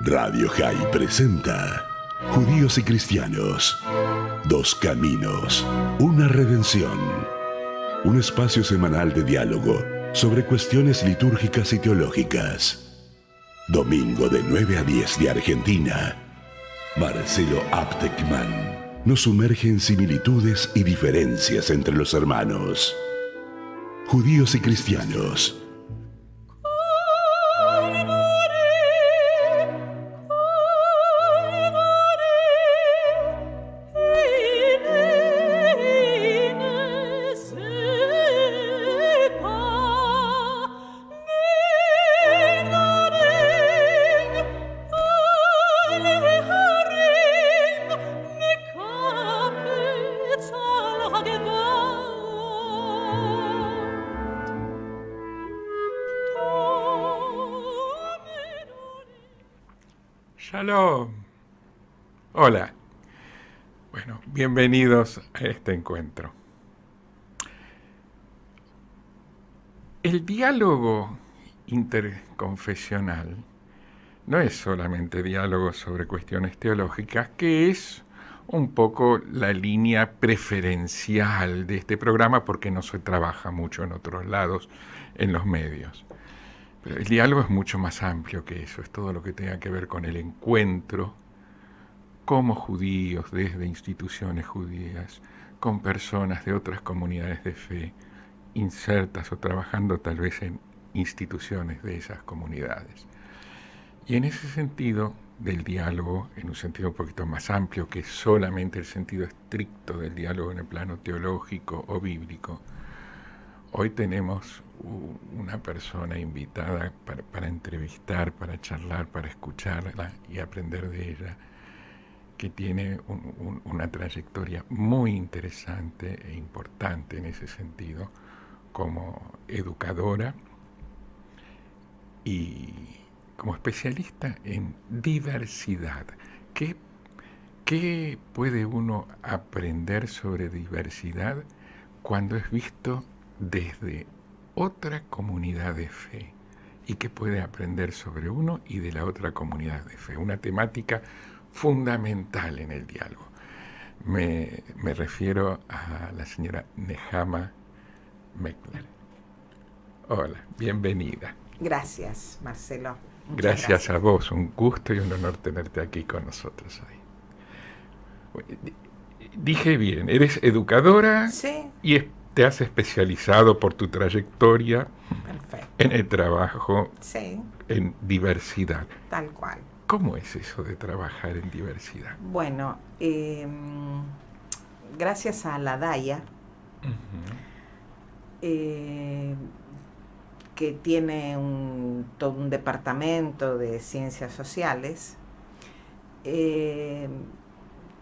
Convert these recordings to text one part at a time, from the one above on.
Radio High presenta Judíos y Cristianos. Dos caminos, una redención. Un espacio semanal de diálogo sobre cuestiones litúrgicas y teológicas. Domingo de 9 a 10 de Argentina. Marcelo Aptekman nos sumerge en similitudes y diferencias entre los hermanos. Judíos y Cristianos. Shalom. Hola. Bueno, bienvenidos a este encuentro. El diálogo interconfesional no es solamente diálogo sobre cuestiones teológicas, que es un poco la línea preferencial de este programa porque no se trabaja mucho en otros lados, en los medios. Pero el diálogo es mucho más amplio que eso, es todo lo que tenga que ver con el encuentro como judíos desde instituciones judías, con personas de otras comunidades de fe, insertas o trabajando tal vez en instituciones de esas comunidades. Y en ese sentido del diálogo, en un sentido un poquito más amplio que solamente el sentido estricto del diálogo en el plano teológico o bíblico, hoy tenemos una persona invitada para entrevistar, para charlar, para escucharla y aprender de ella, que tiene una trayectoria muy interesante e importante en ese sentido, como educadora y como especialista en diversidad. ¿Qué puede uno aprender sobre diversidad cuando es visto desde otra comunidad de fe? ¿Y qué puede aprender sobre uno y de la otra comunidad de fe? Una temática fundamental en el diálogo. Me refiero a la señora Nehama Meckler. Hola, bienvenida. Gracias, Marcelo. Gracias a vos, un gusto y un honor tenerte aquí con nosotros hoy. Dije bien, eres educadora. Sí. Y te has especializado por tu trayectoria. Perfecto. En el trabajo. Sí. En diversidad. Tal cual. ¿Cómo es eso de trabajar en diversidad? Bueno, gracias a la DAIA, que tiene todo un departamento de ciencias sociales,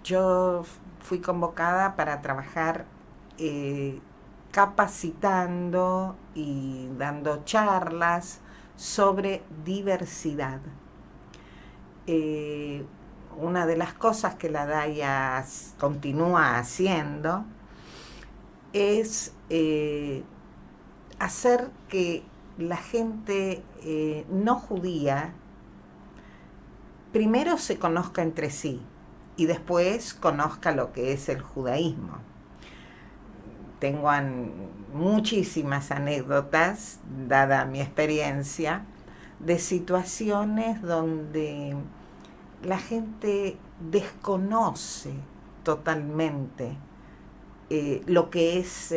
yo fui convocada para trabajar capacitando y dando charlas sobre diversidad. Una de las cosas que la DAIA continúa haciendo es hacer que la gente no judía primero se conozca entre sí y después conozca lo que es el judaísmo. Tengo muchísimas anécdotas, dada mi experiencia, de situaciones donde la gente desconoce totalmente lo que es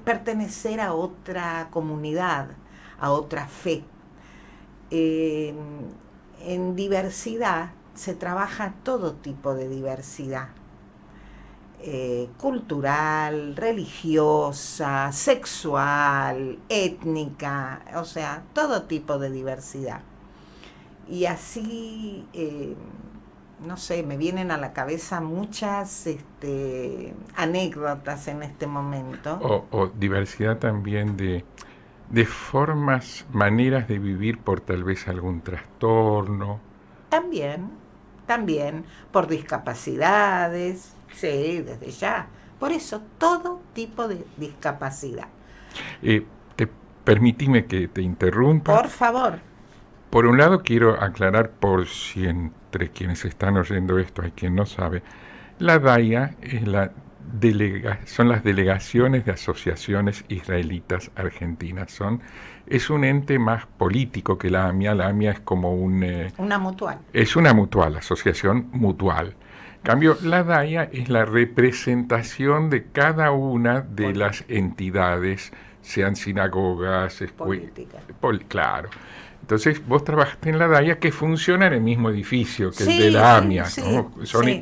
pertenecer a otra comunidad, a otra fe. En diversidad se trabaja todo tipo de diversidad. Cultural, religiosa, sexual, étnica, o sea, todo tipo de diversidad. Y así, no sé, me vienen a la cabeza muchas anécdotas en este momento. O diversidad también de formas, maneras de vivir por tal vez algún trastorno. También, por discapacidades. Sí, desde ya. Por eso, todo tipo de discapacidad. Permitime que te interrumpa. Por favor. Por un lado quiero aclarar, por si entre quienes están oyendo esto hay quien no sabe, la DAIA es son las delegaciones de asociaciones israelitas argentinas. Es un ente más político que la AMIA. La AMIA es como una mutual. Es una mutual, asociación mutual. En cambio, la DAIA es la representación de cada una de las entidades, sean sinagogas, claro. Entonces, vos trabajaste en la DAIA, que funciona en el mismo edificio que el de la AMIA, ¿no?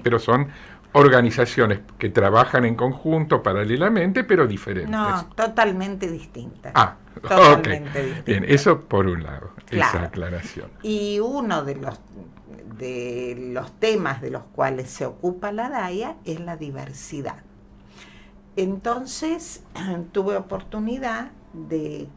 Pero son organizaciones que trabajan en conjunto paralelamente, pero diferentes. No, totalmente distintas. Totalmente distintas. Bien, eso por un lado, claro. Esa aclaración. Y uno de los temas de los cuales se ocupa la DAIA es la diversidad. Entonces, tuve oportunidad de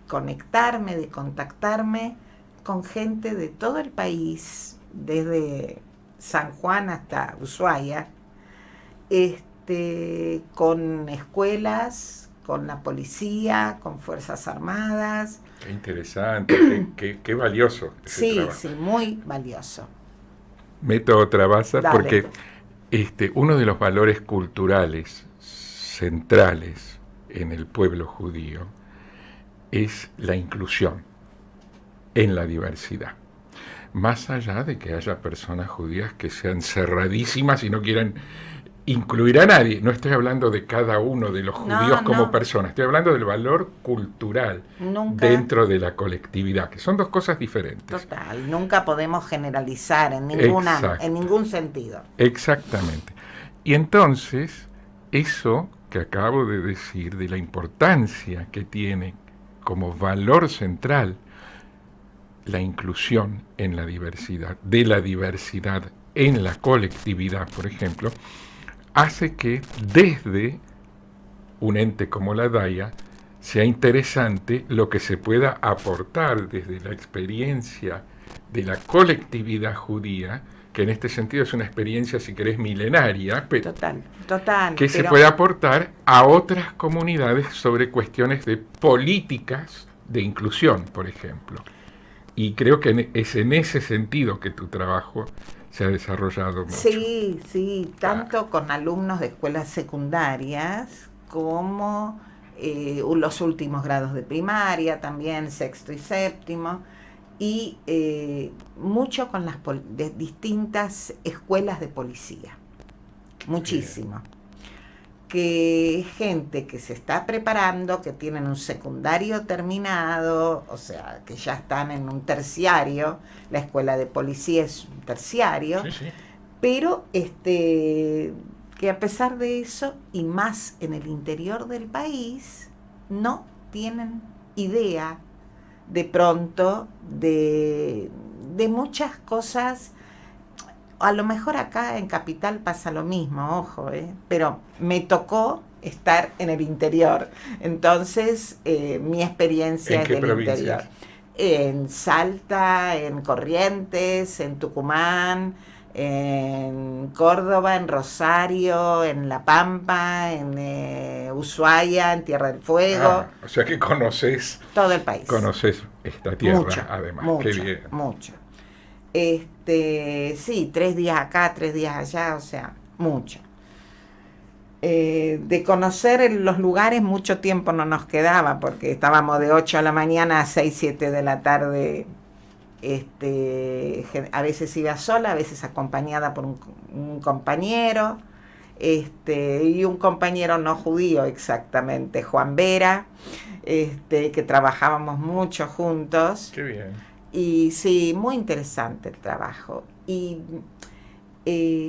conectarme, de contactarme con gente de todo el país, desde San Juan hasta Ushuaia, con escuelas, con la policía, con Fuerzas Armadas. Qué interesante, qué valioso. Sí, trabajo. Sí, muy valioso. Meto otra baza porque uno de los valores culturales centrales en el pueblo judío es la inclusión en la diversidad. Más allá de que haya personas judías que sean cerradísimas y no quieran incluir a nadie. No estoy hablando de cada uno de los judíos como personas, estoy hablando del valor cultural dentro de la colectividad, que son dos cosas diferentes. Total, nunca podemos generalizar en ningún sentido. Exactamente. Y entonces, eso que acabo de decir, de la importancia que tiene como valor central la inclusión en la diversidad, de la diversidad en la colectividad, por ejemplo, hace que desde un ente como la DAIA sea interesante lo que se pueda aportar desde la experiencia de la colectividad judía, que en este sentido es una experiencia, si querés, milenaria, pero total, que se puede aportar a otras comunidades sobre cuestiones de políticas de inclusión, por ejemplo. Y creo que es en ese sentido que tu trabajo se ha desarrollado mucho. Sí, tanto con alumnos de escuelas secundarias como los últimos grados de primaria, también sexto y séptimo, y mucho con las de distintas escuelas de policía, muchísimo. Que gente que se está preparando, que tienen un secundario terminado, o sea, que ya están en un terciario, la escuela de policía es un terciario, pero que a pesar de eso, y más en el interior del país, no tienen idea de pronto de muchas cosas. A lo mejor acá en Capital pasa lo mismo, ojo, pero me tocó estar en el interior. Entonces, mi experiencia es del interior. En Salta, en Corrientes, en Tucumán, en Córdoba, en Rosario, en La Pampa, en Ushuaia, en Tierra del Fuego. O sea que conoces todo el país. Conoces esta tierra, además. Mucho, qué bien. Mucho. Sí, 3 días acá, 3 días allá, o sea, mucho. De conocer los lugares mucho tiempo no nos quedaba, porque estábamos de 8 de la mañana a 6, 7 de la tarde. A veces iba sola, a veces acompañada por un compañero, y un compañero no judío exactamente, Juan Vera, que trabajábamos mucho juntos. Qué bien. Y sí, muy interesante el trabajo. Y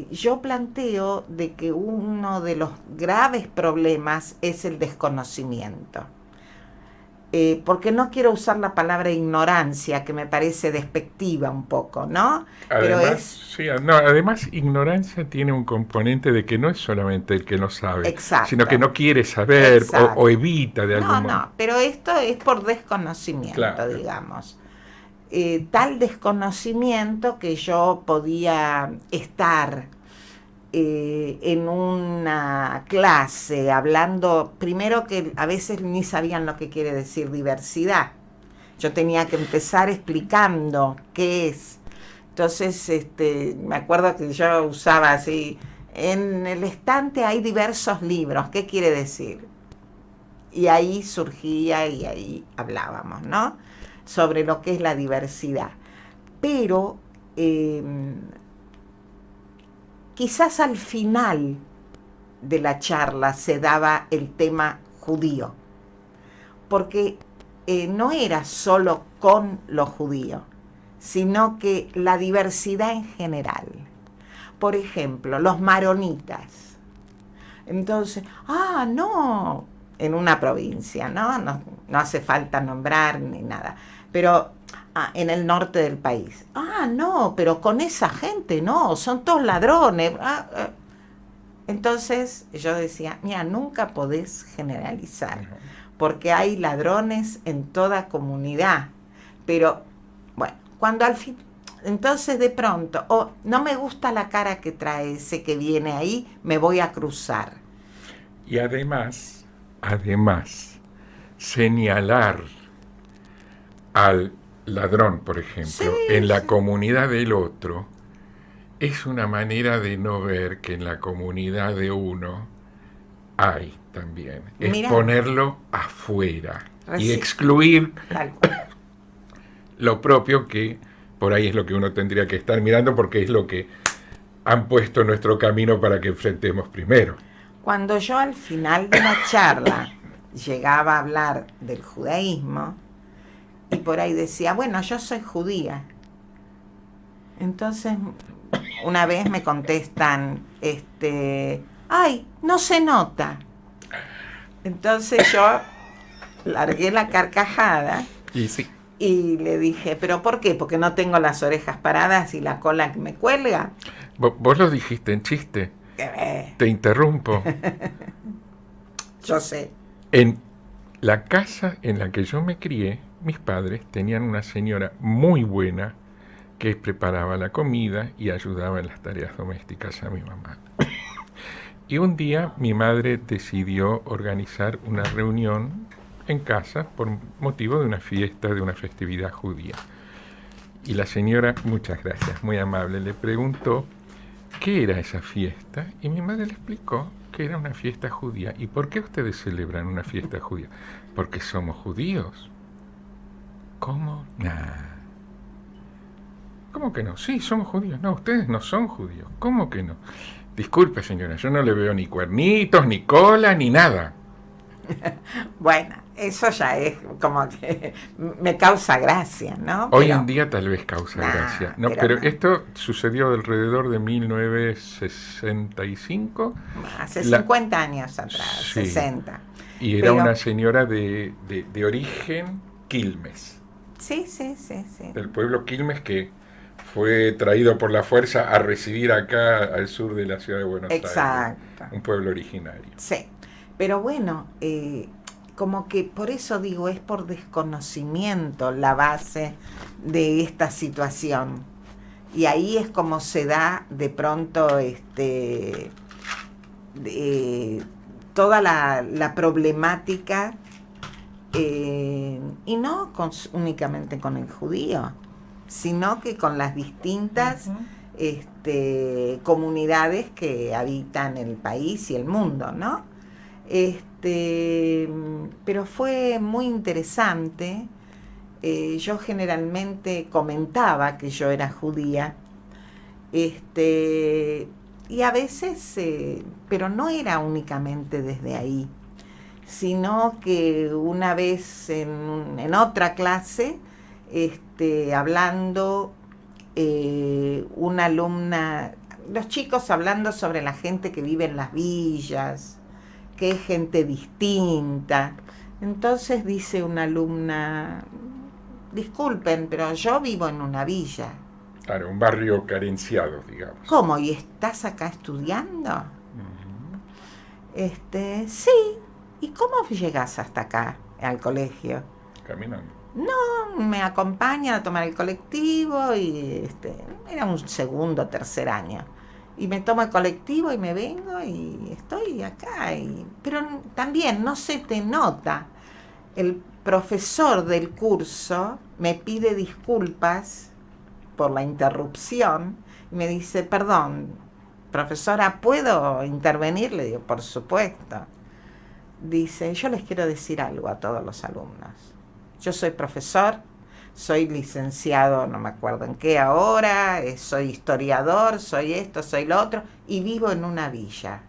yo planteo de que uno de los graves problemas es el desconocimiento. Porque no quiero usar la palabra ignorancia, que me parece despectiva un poco, ¿no? Además, además ignorancia tiene un componente de que no es solamente el que no sabe, sino que no quiere saber o evita de algún modo. No, pero esto es por desconocimiento, digamos. Tal desconocimiento que yo podía estar en una clase hablando, primero que a veces ni sabían lo que quiere decir diversidad, yo tenía que empezar explicando qué es. Entonces, me acuerdo que yo usaba así, en el estante hay diversos libros, ¿qué quiere decir? Y ahí surgía y ahí hablábamos, ¿no? Sobre lo que es la diversidad. Pero quizás al final de la charla se daba el tema judío, porque no era solo con los judíos, sino que la diversidad en general. Por ejemplo, los maronitas. Entonces, no, en una provincia, no hace falta nombrar ni nada, pero en el norte del país. No, pero con esa gente no, son todos ladrones. Entonces yo decía, mira, nunca podés generalizar, porque hay ladrones en toda comunidad. Pero, bueno, cuando al fin, entonces de pronto, no me gusta la cara que trae ese que viene ahí, me voy a cruzar. Y además, señalar al ladrón, por ejemplo, en la comunidad del otro, es una manera de no ver que en la comunidad de uno hay también. Es ponerlo afuera y excluir lo propio, que por ahí es lo que uno tendría que estar mirando, porque es lo que han puesto en nuestro camino para que enfrentemos primero. Cuando yo al final de la charla llegaba a hablar del judaísmo, y por ahí decía, bueno, yo soy judía. Entonces, una vez me contestan, ay, no se nota. Entonces yo largué la carcajada y le dije, ¿pero por qué? ¿Porque no tengo las orejas paradas y la cola que me cuelga? Vos lo dijiste en chiste. Te interrumpo. Yo sé. En la casa en la que yo me crié, mis padres tenían una señora muy buena que preparaba la comida y ayudaba en las tareas domésticas a mi mamá. Y un día mi madre decidió organizar una reunión en casa por motivo de una fiesta, de una festividad judía. Y la señora, muchas gracias, muy amable, le preguntó qué era esa fiesta, y mi madre le explicó que era una fiesta judía. ¿Y por qué ustedes celebran una fiesta judía? Porque somos judíos. ¿Cómo? Nah. ¿Cómo que no? Sí, somos judíos. No, ustedes no son judíos. ¿Cómo que no? Disculpe, señora, yo no le veo ni cuernitos, ni cola, ni nada. Bueno, eso ya es como que me causa gracia, ¿no? Hoy en día tal vez causa gracia. No, pero esto sucedió alrededor de 1965. Hace 50 años atrás, sí. 60. Y era una señora de origen Quilmes. Sí. Del pueblo Quilmes, que fue traído por la fuerza a residir acá al sur de la ciudad de Buenos Aires. Exacto. Un pueblo originario. Sí. Pero bueno, como que por eso digo, es por desconocimiento la base de esta situación. Y ahí es como se da de pronto toda la problemática, y no únicamente con el judío, sino que con las distintas comunidades que habitan el país y el mundo, ¿no? Pero fue muy interesante. Yo generalmente comentaba que yo era judía, y a veces, pero no era únicamente desde ahí, sino que una vez en otra clase, hablando, una alumna, los chicos hablando sobre la gente que vive en las villas, que es gente distinta. Entonces dice una alumna, disculpen, pero yo vivo en una villa. Claro, un barrio carenciado, digamos. ¿Cómo? ¿Y estás acá estudiando? Uh-huh. Sí. ¿Y cómo llegas hasta acá, al colegio? Caminando. No, me acompañan a tomar el colectivo y era un segundo o tercer año. Y me tomo el colectivo y me vengo y estoy acá. Pero también no se te nota. profesor del curso me pide disculpas por la interrupción y me dice, perdón, profesora, ¿puedo intervenir? Le digo, por supuesto. Dice, yo les quiero decir algo a todos los alumnos. Yo soy profesor, soy licenciado, no me acuerdo en qué ahora, soy historiador, soy esto, soy lo otro, y vivo en una villa.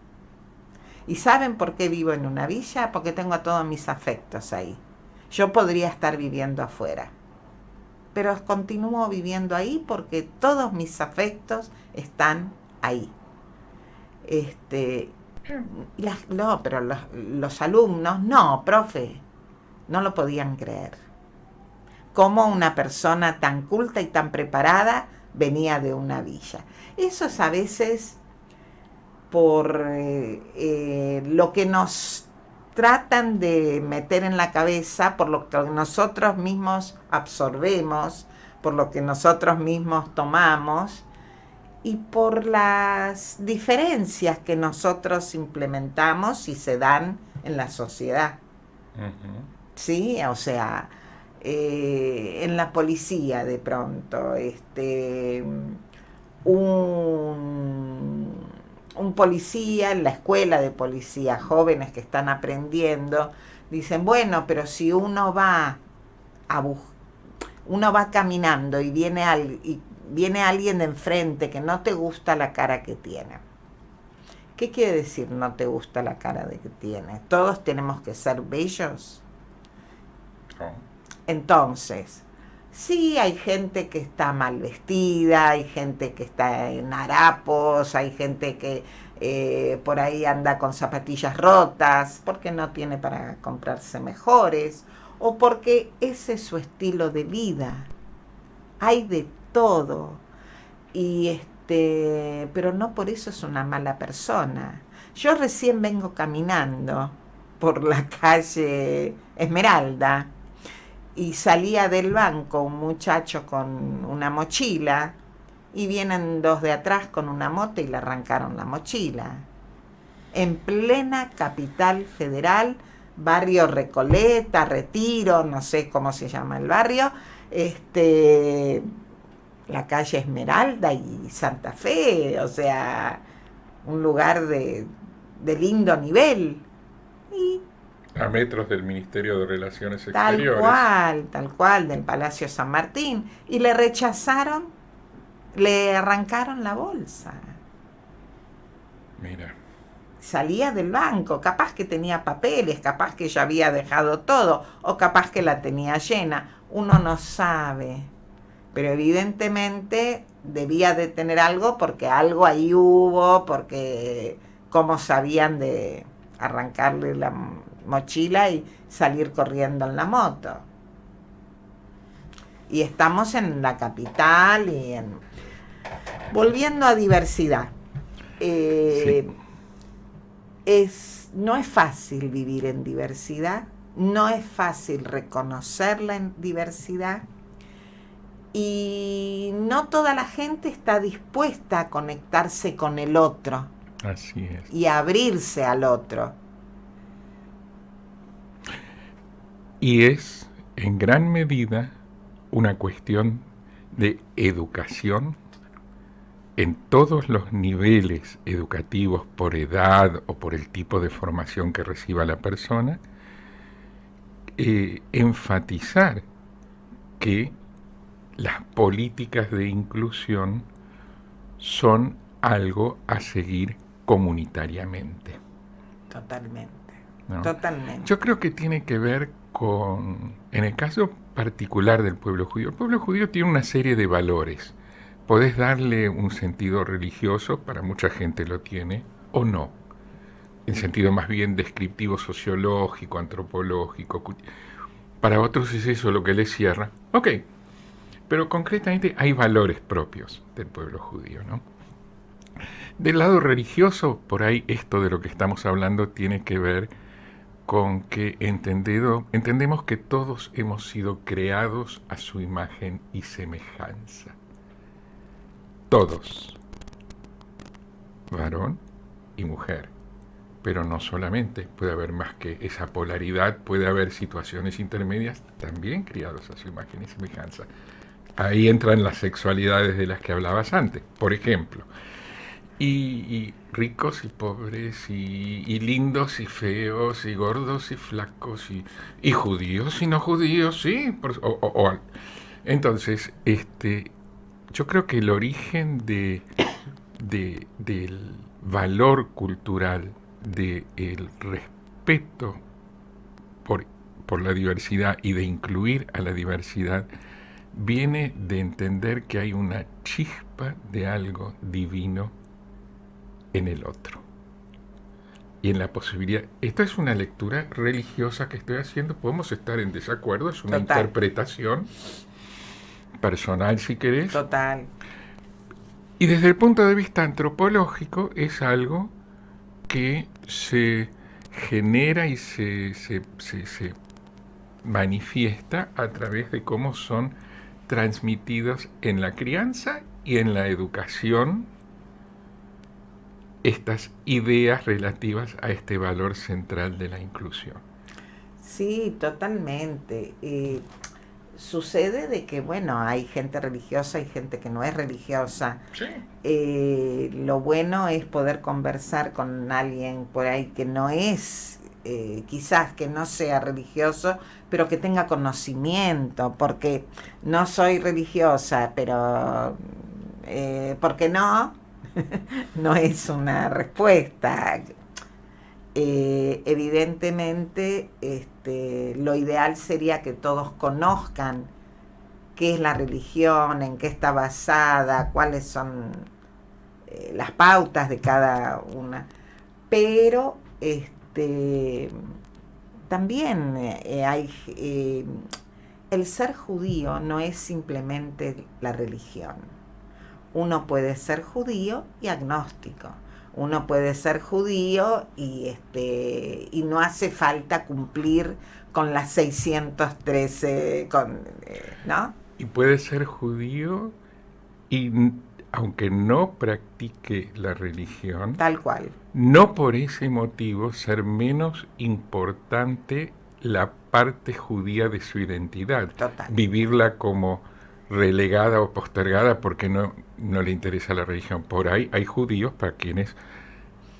¿Y saben por qué vivo en una villa? Porque tengo todos mis afectos ahí. Yo podría estar viviendo afuera, pero continúo viviendo ahí porque todos mis afectos están ahí. No, pero los alumnos, no, profe, no lo podían creer. Cómo una persona tan culta y tan preparada venía de una villa. Eso es a veces por lo que nos tratan de meter en la cabeza, por lo que nosotros mismos absorbemos, por lo que nosotros mismos tomamos y por las diferencias que nosotros implementamos y se dan en la sociedad. Uh-huh. ¿Sí? O sea, en la policía de pronto, un policía en la escuela de policía, jóvenes que están aprendiendo, dicen, bueno, pero si uno va caminando y viene alguien de enfrente que no te gusta la cara que tiene. ¿Qué quiere decir no te gusta la cara que tiene? ¿Todos tenemos que ser bellos? Oh. Entonces, sí, hay gente que está mal vestida, hay gente que está en harapos, hay gente que por ahí anda con zapatillas rotas, porque no tiene para comprarse mejores, o porque ese es su estilo de vida. Hay de todo. Y pero no por eso es una mala persona. Yo recién vengo caminando por la calle Esmeralda, y salía del banco un muchacho con una mochila y vienen dos de atrás con una moto y le arrancaron la mochila. En plena capital federal, barrio Recoleta, Retiro, no sé cómo se llama el barrio, la calle Esmeralda y Santa Fe, o sea, un lugar de lindo nivel. Y a metros del Ministerio de Relaciones Exteriores. Tal cual, del Palacio San Martín. Y le rechazaron, le arrancaron la bolsa. Mira. Salía del banco, capaz que tenía papeles, capaz que ya había dejado todo, o capaz que la tenía llena. Uno no sabe. Pero evidentemente debía de tener algo porque algo ahí hubo, porque cómo sabían de arrancarle la mochila y salir corriendo en la moto. Y estamos en la capital y volviendo a diversidad. Sí. No es fácil vivir en diversidad, no es fácil reconocer la diversidad y no toda la gente está dispuesta a conectarse con el otro. Así es. Y a abrirse al otro. Y es, en gran medida, una cuestión de educación en todos los niveles educativos, por edad o por el tipo de formación que reciba la persona, enfatizar que las políticas de inclusión son algo a seguir comunitariamente. Totalmente. ¿No? Totalmente. Yo creo que tiene que ver con, en el caso particular del pueblo judío, el pueblo judío tiene una serie de valores. Podés darle un sentido religioso, para mucha gente lo tiene, o no. En sentido más bien descriptivo, sociológico, antropológico. Para otros es eso lo que les cierra. Ok, pero concretamente hay valores propios del pueblo judío, ¿no? Del lado religioso, por ahí esto de lo que estamos hablando tiene que ver con que entendemos que todos hemos sido creados a su imagen y semejanza. Todos, varón y mujer, pero no solamente, puede haber más que esa polaridad, puede haber situaciones intermedias también criados a su imagen y semejanza. Ahí entran las sexualidades de las que hablabas antes, por ejemplo. Y ricos y pobres, y lindos y feos, y gordos y flacos, y judíos y no judíos, sí. Entonces, yo creo que el origen del valor cultural, del respeto por la diversidad y de incluir a la diversidad, viene de entender que hay una chispa de algo divino en el otro. Y en la posibilidad, esta es una lectura religiosa que estoy haciendo, podemos estar en desacuerdo, es una Total. interpretación personal si querés. Total. Y desde el punto de vista antropológico es algo que se genera y se manifiesta a través de cómo son transmitidos en la crianza y en la educación estas ideas relativas a este valor central de la inclusión. Sí, totalmente. Sucede de que, bueno, hay gente religiosa y gente que no es religiosa. Sí. Lo bueno es poder conversar con alguien por ahí que no es, quizás que no sea religioso, pero que tenga conocimiento, porque no soy religiosa, pero ¿por qué no? No es una respuesta. Evidentemente, lo ideal sería que todos conozcan qué es la religión, en qué está basada, cuáles son las pautas de cada una. Pero también el ser judío no es simplemente la religión. Uno puede ser judío y agnóstico. Uno puede ser judío y no hace falta cumplir con las 613, ¿no? Y puede ser judío y aunque no practique la religión, Tal cual. no por ese motivo ser menos importante la parte judía de su identidad. Total. Vivirla como relegada o postergada porque no le interesa la religión. Por ahí hay judíos para quienes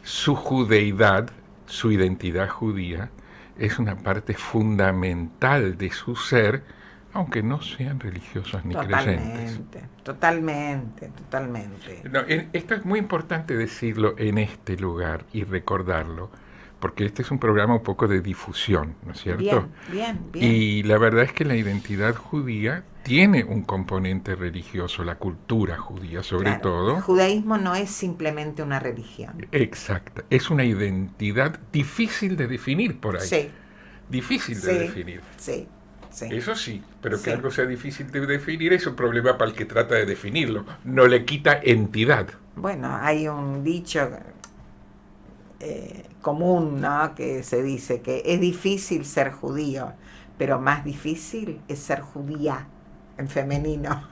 su judeidad, su identidad judía, es una parte fundamental de su ser, aunque no sean religiosos ni creyentes. Totalmente. No, esto es muy importante decirlo en este lugar y recordarlo, porque este es un programa un poco de difusión, ¿no es cierto? Bien. Y la verdad es que la identidad judía tiene un componente religioso, la cultura judía sobre todo. El judaísmo no es simplemente una religión. Exacto, es una identidad difícil de definir por ahí. Sí. Difícil de definir. Sí. Eso sí, pero que algo sea difícil de definir es un problema para el que trata de definirlo. No le quita entidad. Bueno, hay un dicho común, ¿no?, que se dice que es difícil ser judío, pero más difícil es ser judía, en femenino.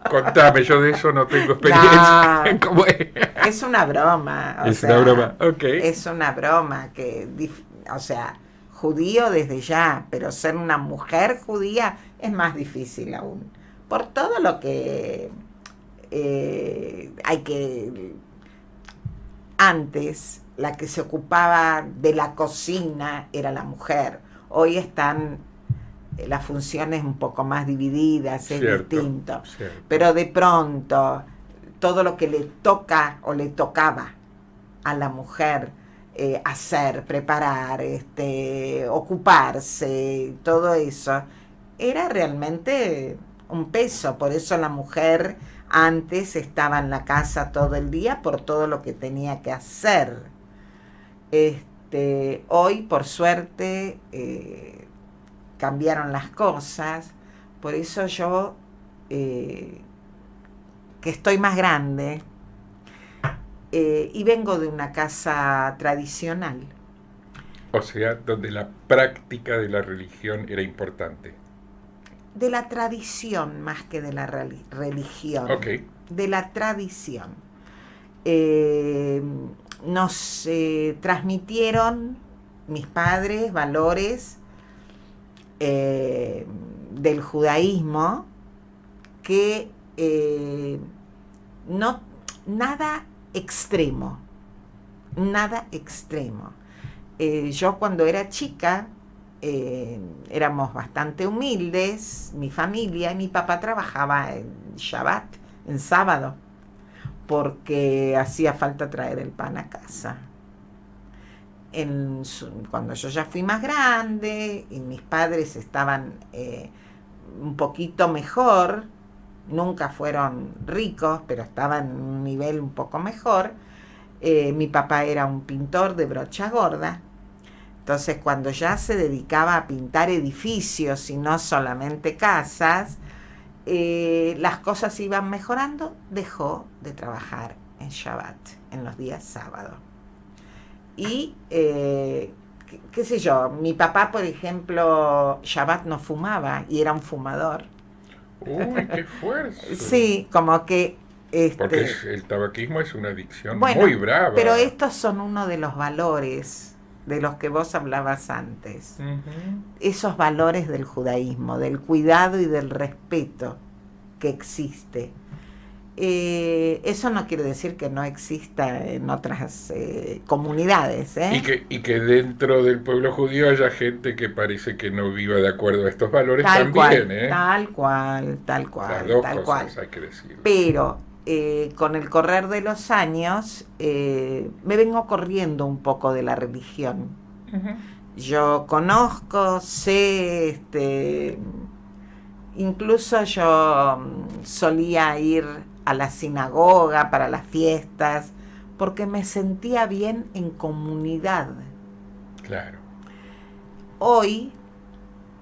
Contame, yo de eso no tengo experiencia. No, ¿Cómo es? Es una broma. Una broma, ok. Es una broma judío desde ya, pero ser una mujer judía es más difícil aún. Por todo lo que antes, la que se ocupaba de la cocina era la mujer. Hoy están las funciones un poco más divididas, es distinto. Cierto. Pero de pronto, todo lo que le toca o le tocaba a la mujer hacer, preparar, ocuparse, todo eso, era realmente un peso. Por eso la mujer antes estaba en la casa todo el día por todo lo que tenía que hacer. Hoy, por suerte, cambiaron las cosas. Por eso yo, que estoy más grande, y vengo de una casa tradicional. O sea, donde la práctica de la religión era importante. De la tradición más que de la religión. Ok. De la tradición. nos transmitieron mis padres valores del judaísmo que no, nada extremo, nada extremo. Yo cuando era chica éramos bastante humildes, mi familia, y mi papá trabajaba en Shabbat, en sábado, porque hacía falta traer el pan a casa. Cuando yo ya fui más grande y mis padres estaban un poquito mejor, nunca fueron ricos, pero estaban en un nivel un poco mejor, mi papá era un pintor de brocha gorda. Entonces, cuando ya se dedicaba a pintar edificios y no solamente casas, las cosas iban mejorando, dejó de trabajar en Shabbat, en los días sábados. Y, qué sé yo, mi papá, por ejemplo, Shabbat no fumaba y era un fumador. ¡Uy, qué fuerza! Sí, como que... Porque el tabaquismo es una adicción bueno, muy brava. Pero estos son uno de los valores de los que vos hablabas antes. Esos valores del judaísmo, del cuidado y del respeto que existe. Eso no quiere decir que no exista en otras comunidades. Y que dentro del pueblo judío haya gente que parece que no viva de acuerdo a estos valores tal también. Cual, tal cual. Las dos tal cosas cual. hay que decir. Pero con el correr de los años me vengo corriendo un poco de la religión. Yo conozco, sé, incluso yo solía ir a la sinagoga para las fiestas porque me sentía bien en comunidad. Claro. Hoy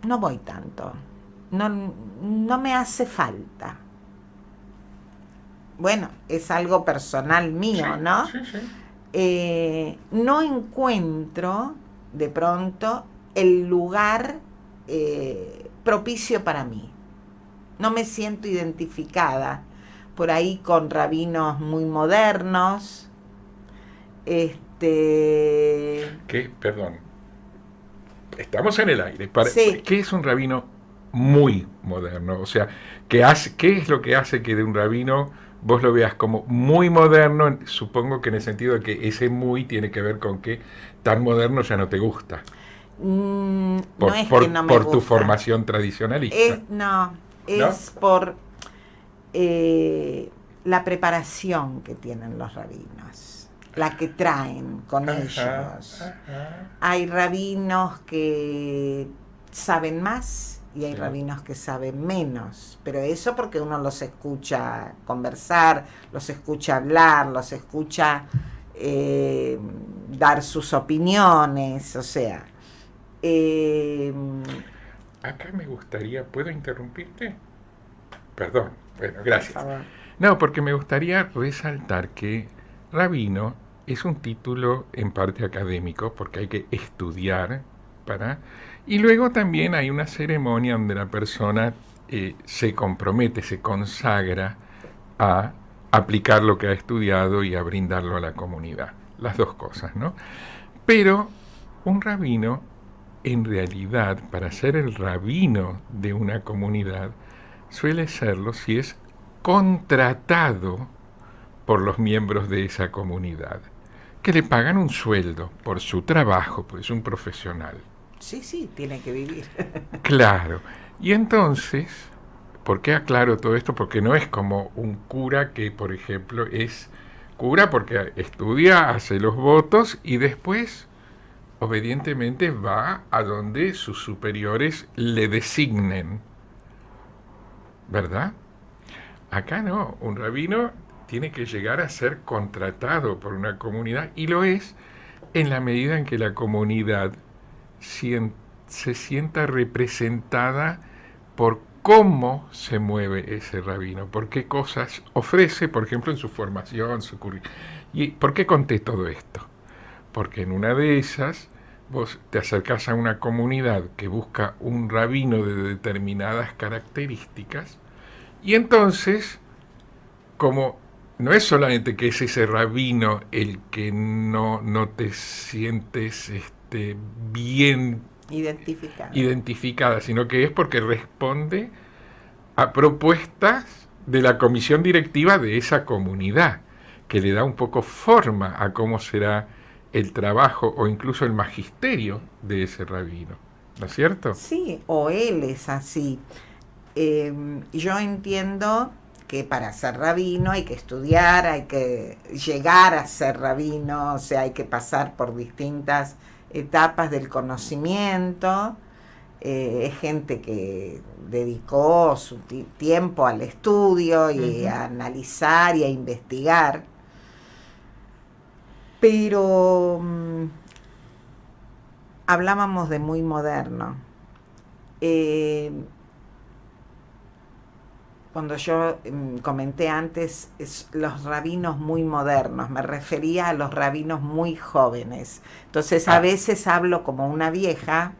no voy tanto, no me hace falta. Bueno, es algo personal mío, Sí, ¿no? sí. No encuentro de pronto el lugar propicio para mí. No me siento identificada por ahí con rabinos muy modernos. Perdón, estamos en el aire. Sí. ¿Qué es un rabino muy moderno? O sea, ¿qué es lo que hace que de un rabino vos lo veas como muy moderno? Supongo que en el sentido de que ese muy tiene que ver con que tan moderno ya no te gusta. No es que no me por gusta. Tu formación tradicionalista. Es por la preparación que tienen los rabinos, la que traen con ellos. Hay rabinos que saben más y hay rabinos que saben menos, pero eso porque uno los escucha conversar, los escucha hablar, los escucha dar sus opiniones, o sea. Acá me gustaría, ¿puedo interrumpirte? Perdón, bueno, gracias. Por favor. No, porque me gustaría resaltar que rabino es un título en parte académico, porque hay que estudiar y luego también hay una ceremonia donde la persona se compromete, se consagra a aplicar lo que ha estudiado y a brindarlo a la comunidad. Las dos cosas, ¿no? Pero un rabino, en realidad, para ser el rabino de una comunidad, suele serlo si es contratado por los miembros de esa comunidad, que le pagan un sueldo por su trabajo, pues es un profesional. Sí, tiene que vivir. Claro. Y entonces, ¿por qué aclaro todo esto? Porque no es como un cura que, por ejemplo, es cura porque estudia, hace los votos y después, obedientemente, va a donde sus superiores le designen. ¿Verdad? Acá no. Un rabino tiene que llegar a ser contratado por una comunidad y lo es en la medida en que la comunidad se sienta representada por cómo se mueve ese rabino, por qué cosas ofrece, por ejemplo, en su formación, su currículum. ¿Y por qué conté todo esto? Porque en una de esas vos te acercás a una comunidad que busca un rabino de determinadas características y entonces, como no es solamente que es ese rabino el que no te sientes bien identificada, sino que es porque responde a propuestas de la comisión directiva de esa comunidad, que le da un poco forma a cómo será el trabajo o incluso el magisterio de ese rabino, ¿no es cierto? Sí, o él es así. Yo entiendo que para ser rabino hay que estudiar, hay que llegar a ser rabino, o sea, hay que pasar por distintas etapas del conocimiento. Es gente que dedicó su tiempo al estudio y a analizar y a investigar. Pero hablábamos de muy moderno. Cuando yo comenté antes los rabinos muy modernos, me refería a los rabinos muy jóvenes. Entonces a veces hablo como una vieja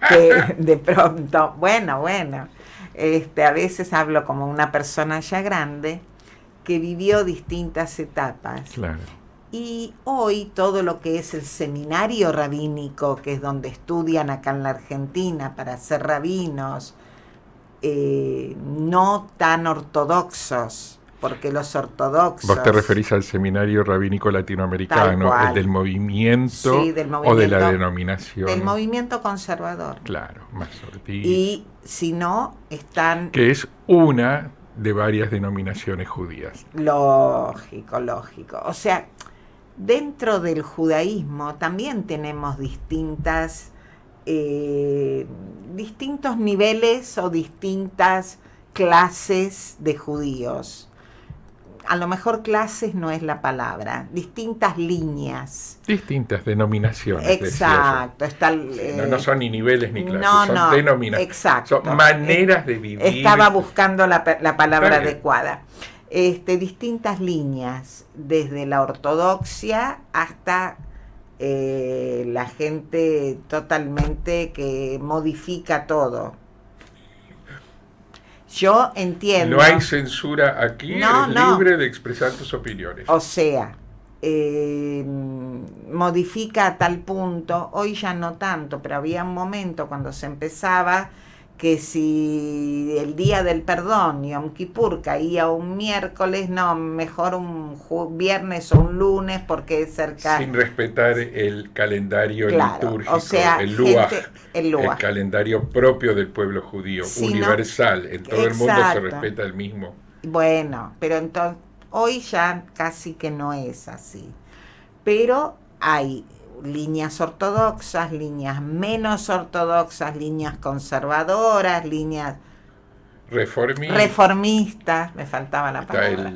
que de pronto, bueno, a veces hablo como una persona ya grande que vivió distintas etapas. Claro. Y hoy todo lo que es el seminario rabínico, que es donde estudian acá en la Argentina para ser rabinos, no tan ortodoxos, porque los ortodoxos... Vos te referís al seminario rabínico latinoamericano, el del movimiento, sí, del movimiento o de la denominación. Del movimiento conservador. Claro, más sortido. Y si no, están... Que es una de varias denominaciones judías. Lógico. O sea, dentro del judaísmo también tenemos distintos niveles o distintas clases de judíos. A lo mejor clases no es la palabra, distintas líneas. Distintas denominaciones. Exacto. Está, no son ni niveles ni clases, son denominaciones. Exacto. Son maneras de vivir. Estaba buscando la palabra adecuada. Distintas líneas, desde la ortodoxia hasta la gente totalmente que modifica todo. Yo entiendo. No hay censura aquí, eres libre de expresar tus opiniones. O sea, modifica a tal punto, hoy ya no tanto, pero había un momento cuando se empezaba que si el día del perdón, Yom Kippur, caía un miércoles, no, mejor un viernes o un lunes porque es cerca... Sin respetar el calendario litúrgico, o sea, el Luaj, el calendario propio del pueblo judío, universal, en todo el mundo se respeta el mismo. Bueno, pero entonces, hoy ya casi que no es así. Pero hay líneas ortodoxas, líneas menos ortodoxas, líneas conservadoras, líneas reformistas, me faltaba la palabra.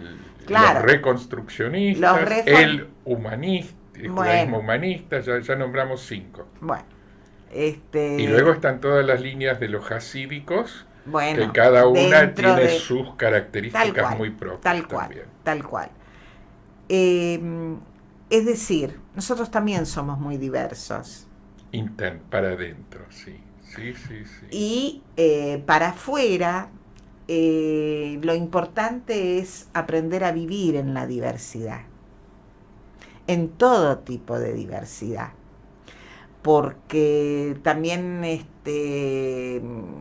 Los reconstruccionistas, el humanista, el judaísmo humanista, ya nombramos 5. Bueno, y luego están todas las líneas de los hasídicos, bueno, que cada una tiene sus características muy propias. Tal cual. Es decir, nosotros también somos muy diversos. Para adentro, sí. Y para afuera, lo importante es aprender a vivir en la diversidad. En todo tipo de diversidad. Porque también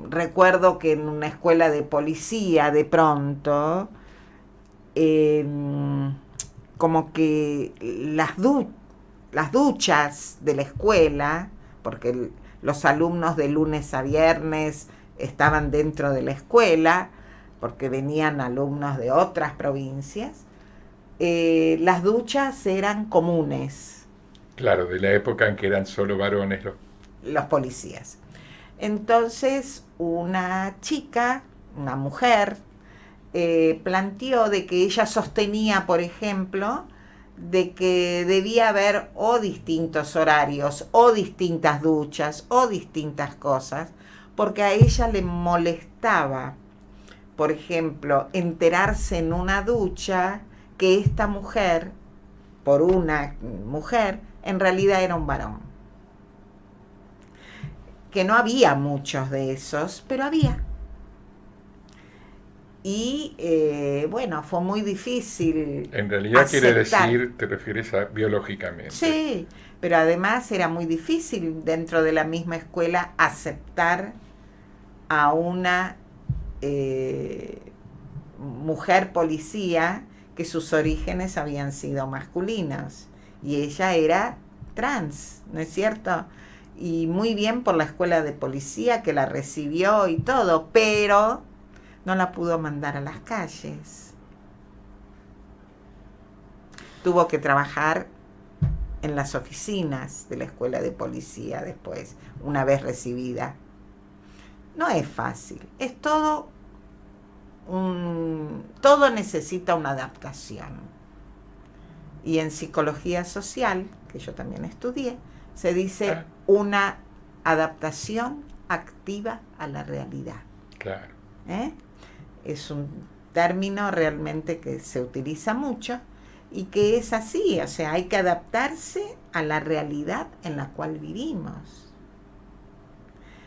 recuerdo que en una escuela de policía, de pronto... como que las duchas de la escuela, porque los alumnos de lunes a viernes estaban dentro de la escuela, porque venían alumnos de otras provincias, las duchas eran comunes. Claro, de la época en que eran solo varones los policías. Entonces una chica, una mujer, planteó de que ella sostenía, por ejemplo, de que debía haber o distintos horarios, o distintas duchas, o distintas cosas, porque a ella le molestaba, por ejemplo, enterarse en una ducha que esta mujer, por una mujer, en realidad era un varón. Que no había muchos de esos, pero había. Y bueno, fue muy difícil. En realidad quiere aceptar. decir, te refieres a biológicamente. Sí, pero además era muy difícil dentro de la misma escuela aceptar a una mujer policía que sus orígenes habían sido masculinos y ella era trans, ¿no es cierto? Y muy bien por la escuela de policía que la recibió y todo, pero no la pudo mandar a las calles. Tuvo que trabajar en las oficinas de la escuela de policía después, una vez recibida. No es fácil, es todo todo necesita una adaptación. Y en psicología social, que yo también estudié, se dice una adaptación activa a la realidad. Claro. Es un término realmente que se utiliza mucho y que es así, o sea, hay que adaptarse a la realidad en la cual vivimos.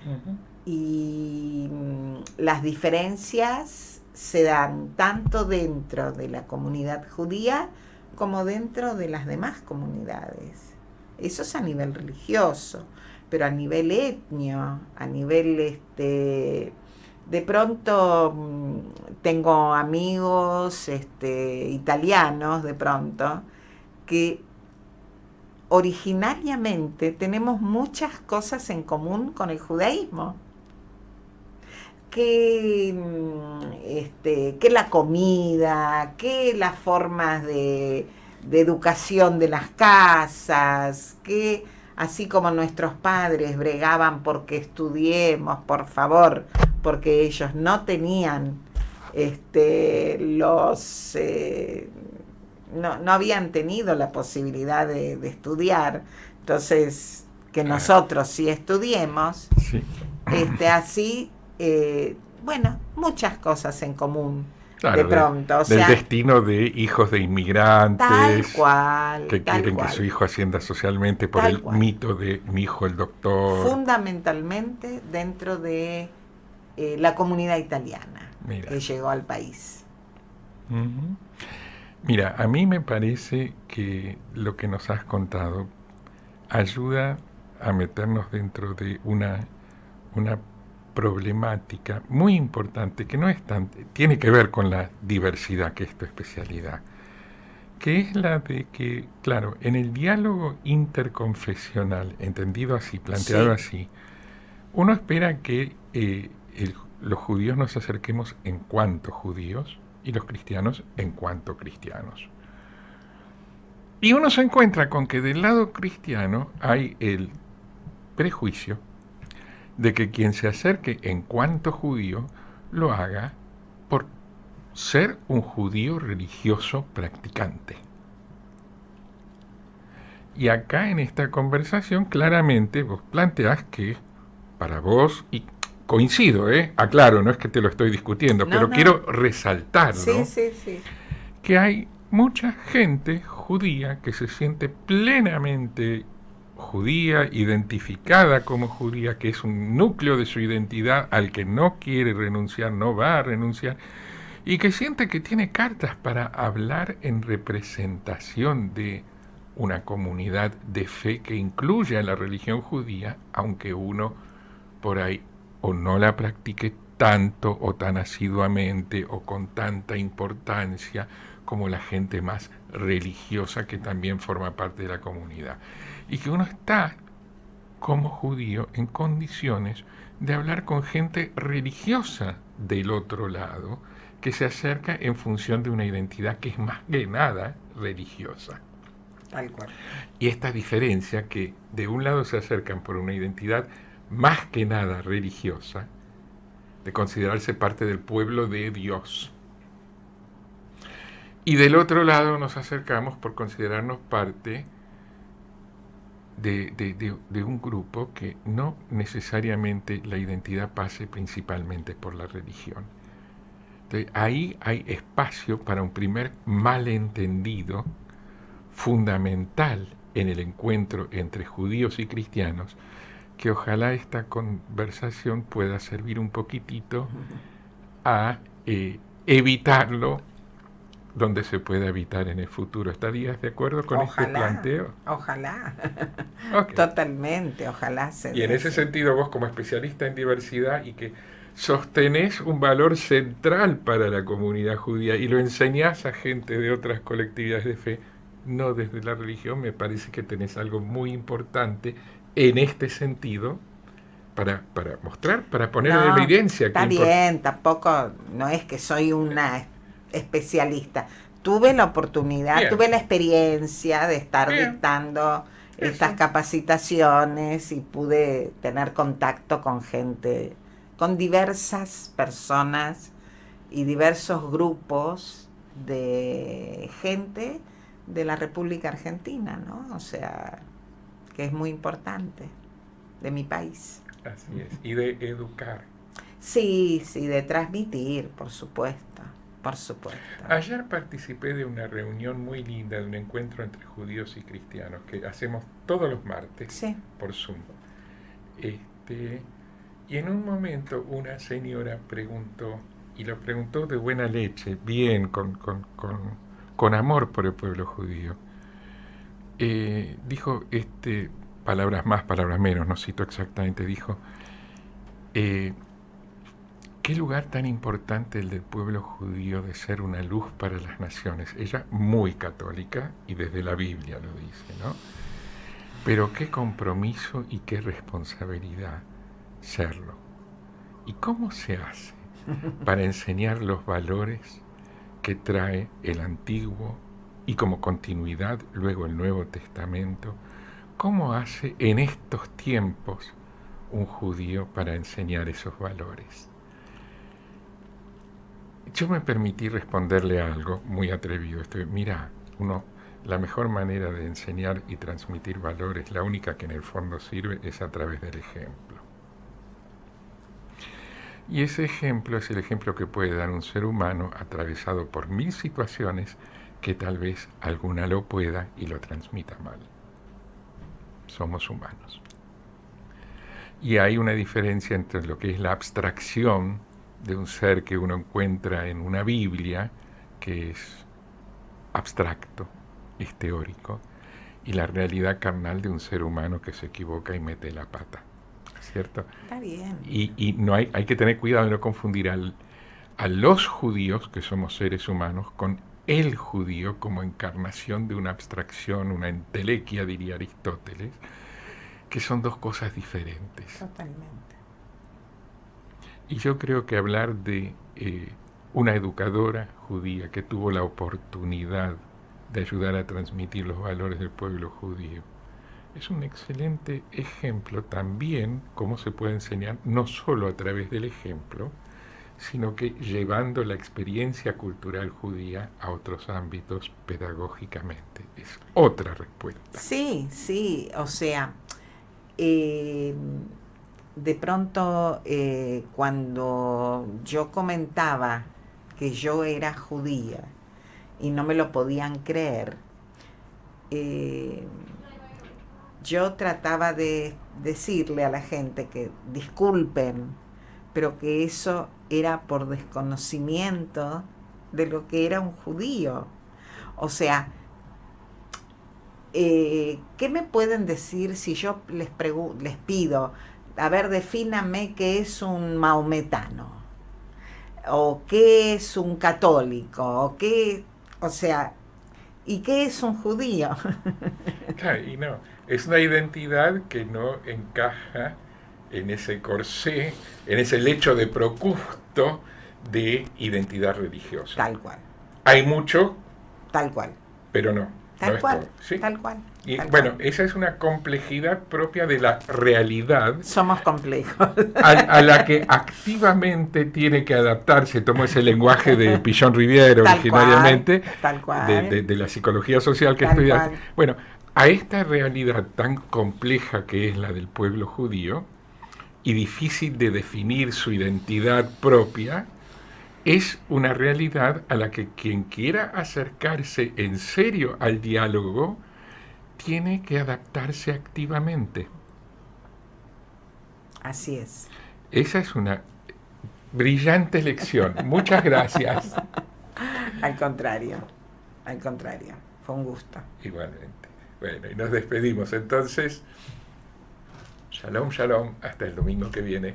Uh-huh. Y las diferencias se dan tanto dentro de la comunidad judía como dentro de las demás comunidades. Eso es a nivel religioso, pero a nivel etnio, a nivel de pronto tengo amigos italianos de pronto que originariamente tenemos muchas cosas en común con el judaísmo. Que la comida, que las formas de educación de las casas, que así como nuestros padres bregaban porque estudiemos, por favor, porque ellos no tenían no habían tenido la posibilidad de estudiar, entonces que nosotros sí estudiemos, sí. Así bueno, muchas cosas en común. Claro, de pronto. Del destino de hijos de inmigrantes. Tal cual. Que quieren que su hijo ascienda socialmente por el mito de mi hijo el doctor. Fundamentalmente dentro de la comunidad italiana. Mira. Que llegó al país. Uh-huh. Mira, a mí me parece que lo que nos has contado ayuda a meternos dentro de una problemática muy importante que no es tan, tiene que ver con la diversidad, que es tu especialidad, que es la de que, claro, en el diálogo interconfesional, entendido así, planteado así, uno espera que los judíos nos acerquemos en cuanto judíos y los cristianos en cuanto cristianos. Y uno se encuentra con que del lado cristiano hay el prejuicio de que quien se acerque en cuanto judío lo haga por ser un judío religioso practicante. Y acá en esta conversación claramente vos planteás que para vos, y coincido, aclaro, no es que te lo estoy discutiendo, pero quiero resaltarlo, sí. Que hay mucha gente judía que se siente plenamente judía, identificada como judía, que es un núcleo de su identidad al que no quiere renunciar, no va a renunciar, y que siente que tiene cartas para hablar en representación de una comunidad de fe que incluye a la religión judía, aunque uno por ahí o no la practique tanto o tan asiduamente o con tanta importancia como la gente más religiosa que también forma parte de la comunidad. Y que uno está, como judío, en condiciones de hablar con gente religiosa del otro lado, que se acerca en función de una identidad que es más que nada religiosa. Tal cual. Y esta diferencia, que de un lado se acercan por una identidad más que nada religiosa, de considerarse parte del pueblo de Dios. Y del otro lado nos acercamos por considerarnos parte de un grupo que no necesariamente la identidad pase principalmente por la religión. Entonces, ahí hay espacio para un primer malentendido fundamental en el encuentro entre judíos y cristianos, que ojalá esta conversación pueda servir un poquitito a evitarlo donde se pueda evitar en el futuro. ¿Estarías de acuerdo con este planteo? Ojalá. Okay. Totalmente, ojalá Y en ese sentido vos, como especialista en diversidad y que sostenés un valor central para la comunidad judía y lo enseñás a gente de otras colectividades de fe, no desde la religión, me parece que tenés algo muy importante en este sentido para mostrar, para poner en evidencia. Está bien, tampoco, no es que soy una especialista. Tuve la oportunidad, tuve la experiencia de estar dictando estas capacitaciones y pude tener contacto con gente, con diversas personas y diversos grupos de gente de la República Argentina, ¿no? O sea, que es muy importante, de mi país. Así es, y de educar. Sí, de transmitir, por supuesto. Ayer participé de una reunión muy linda, de un encuentro entre judíos y cristianos, que hacemos todos los martes por Zoom. Y en un momento una señora preguntó, y lo preguntó de buena leche, bien, con amor por el pueblo judío. Dijo, palabras más, palabras menos, no cito exactamente, dijo, qué lugar tan importante el del pueblo judío de ser una luz para las naciones. Ella muy católica y desde la Biblia lo dice, ¿no? Pero qué compromiso y qué responsabilidad serlo. ¿Y cómo se hace para enseñar los valores que trae el Antiguo y como continuidad luego el Nuevo Testamento? ¿Cómo hace en estos tiempos un judío para enseñar esos valores? Yo me permití responderle algo muy atrevido. Mira, la mejor manera de enseñar y transmitir valores, la única que en el fondo sirve, es a través del ejemplo. Y ese ejemplo es el ejemplo que puede dar un ser humano atravesado por 1000 situaciones que tal vez alguna lo pueda y lo transmita mal. Somos humanos. Y hay una diferencia entre lo que es la abstracción de un ser que uno encuentra en una Biblia, que es abstracto, es teórico, y la realidad carnal de un ser humano que se equivoca y mete la pata, ¿cierto? Está bien. Y no hay que tener cuidado de no confundir a los judíos, que somos seres humanos, con el judío como encarnación de una abstracción, una entelequia, diría Aristóteles, que son dos cosas diferentes. Totalmente. Y yo creo que hablar de una educadora judía que tuvo la oportunidad de ayudar a transmitir los valores del pueblo judío es un excelente ejemplo también cómo se puede enseñar no solo a través del ejemplo, sino que llevando la experiencia cultural judía a otros ámbitos pedagógicamente. Es otra respuesta. Sí, o sea, de pronto cuando yo comentaba que yo era judía y no me lo podían creer, yo trataba de decirle a la gente que disculpen, pero que eso era por desconocimiento de lo que era un judío. O sea, ¿qué me pueden decir si yo les pido, a ver, defíname qué es un maometano? ¿O qué es un católico? O sea, ¿y qué es un judío? Claro, y no, es una identidad que no encaja en ese corsé, en ese lecho de procusto de identidad religiosa. Tal cual. Hay mucho. Tal cual. Pero no. Tal cual. Todo, ¿sí? Tal cual. Y tal bueno, cual. Esa es una complejidad propia de la realidad. Somos complejos. A la que activamente tiene que adaptarse. Tomo ese lenguaje de Pichon Rivière originariamente, tal cual. De la psicología social que tal estudia. Cual. Bueno, a esta realidad tan compleja que es la del pueblo judío y difícil de definir su identidad propia, es una realidad a la que quien quiera acercarse en serio al diálogo tiene que adaptarse activamente. Así es. Esa es una Brillante lección. Muchas gracias. Al contrario, fue un gusto. Igualmente. Bueno, y nos despedimos entonces. Shalom, shalom. Hasta el domingo que viene.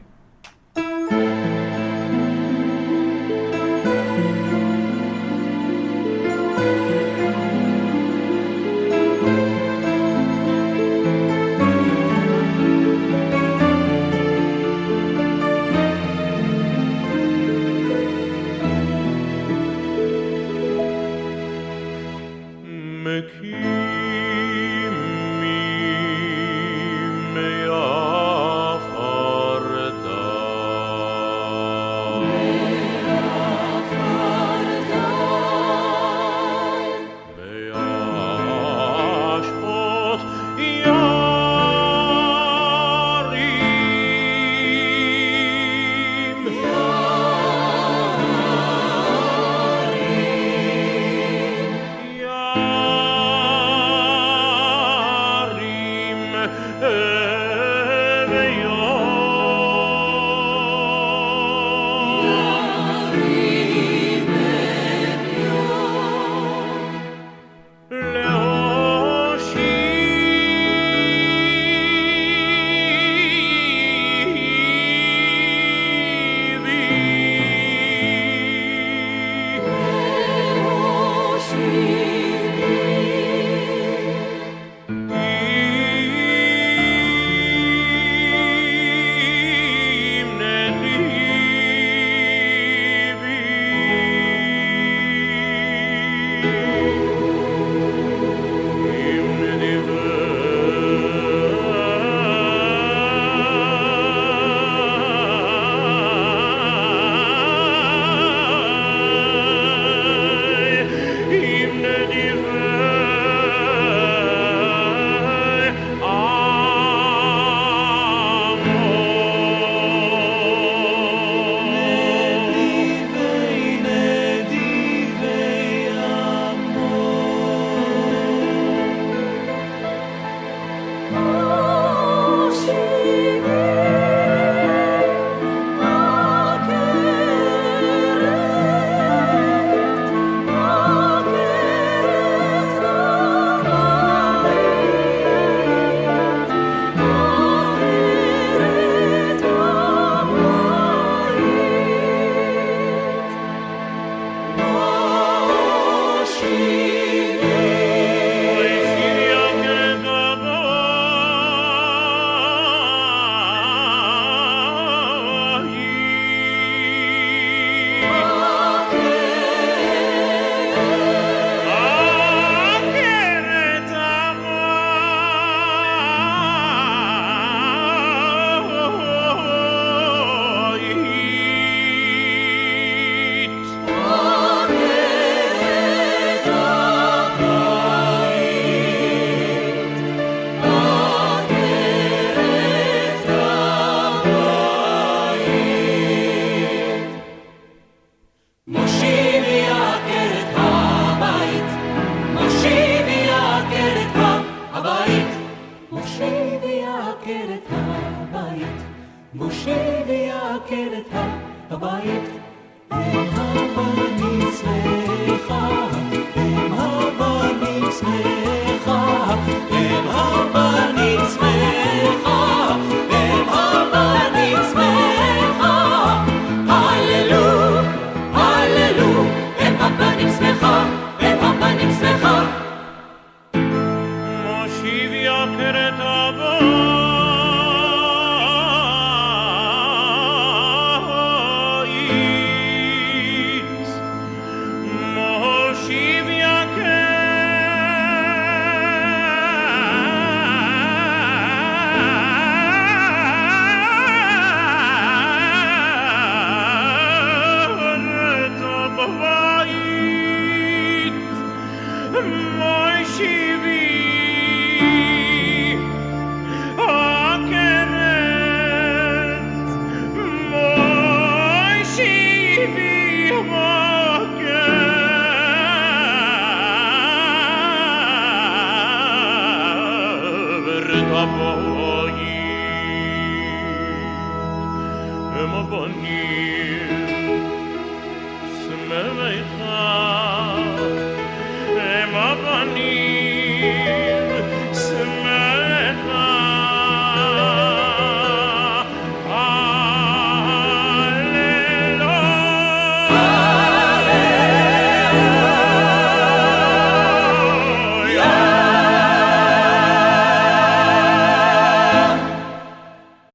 Ema bani